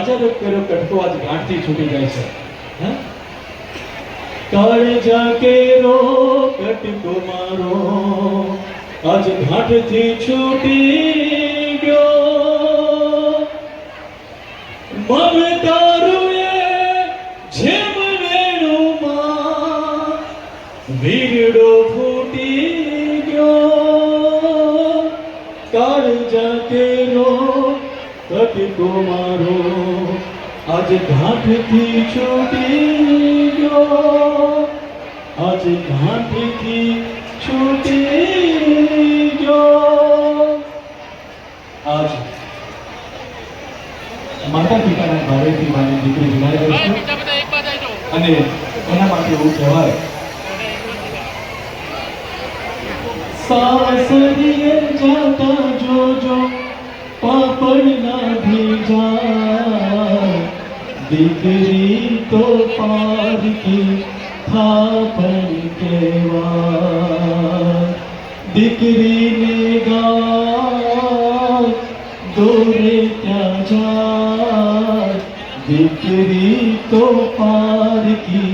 કાળજા કેરો કટકો આજ ગાંઠથી છૂટી જાય છે. હે કાળજા કેરો કટકો મારો આજ ગાંઠથી છૂટી ગયો. મન તારું એ જેમ વેણુમાં વીરડો ફૂટી ગયો. કાળજા કેરો કટકો મારો આજ ગાંઠથી છૂટી ગયો. આજ ગાંઠથી છૂટી ગયો. આજ માતા પિતાના ભાવેથી મારી દીકરી વિદાય કરશે અને એના માટે એવું કહેવાય, સાસરીએ જાતા જોજો પાપડ ના ભીજા. દીકરી તો પારકી થાપણ કેવા. દીકરીને ગાય દોરે ત્યાં જાય. દીકરી તો પારકી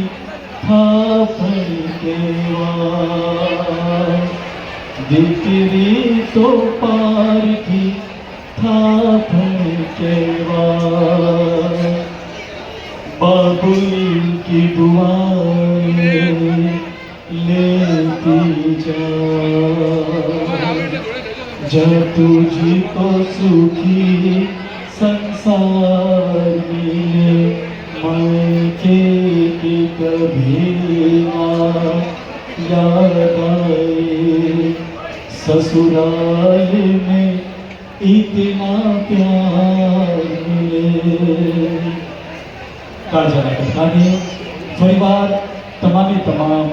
થાપણ કેવા. દીકરી તો પારકી થાપણ કેવા. बाबुल की दुआएं लेती जा. जब तुझको सुखी संसार मिले मायके की कभी ना याद आए. ससुराल में इतना प्यार मिले. કાળજાના કટકાને ફરીવાર તમામે તમામ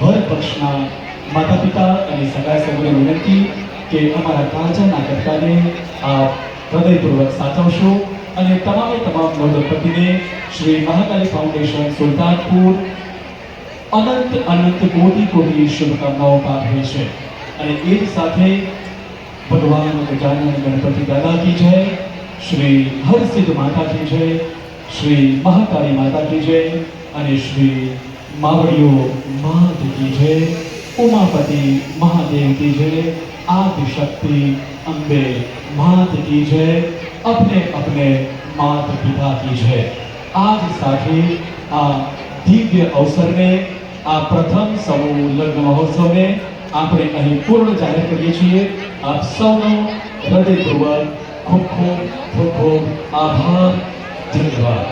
વર પક્ષના માતા પિતા અને સગા સબંધોને વિનંતી કે અમારા કાળજાના કટકાને આપ હૃદયપૂર્વક સાચવશો અને તમામે તમામ નવદંપતિને શ્રી મહાકાળી ફાઉન્ડેશન સુલતાનપુર અનંત અનંત કોટી કોટી શુભકામનાઓ પાઠવે છે. અને એ જ સાથે ભગવાન ગજાનન ગણપતિ દાદા કી જય, શ્રી હરસિદ્ધ માતા કી જય, श्री महाकाली माता की जय અને શ્રી માવડીઓ માત કી જય. उमापति महादेव की जय. आदि शक्ति अम्बे मात की जय. अपने अपने मात पिता की जय. आज साथी आ दिव्य अवसर में आ प्रथम समूह लग्न महोत्सव में આપણે અહીં પૂર્ણ જાહેર કરીએ છીએ. આપ સૌનો હૃદયપૂર્વક ખૂબ ખૂબ ખૂબ ખૂબ આભાર. धन्यवाद.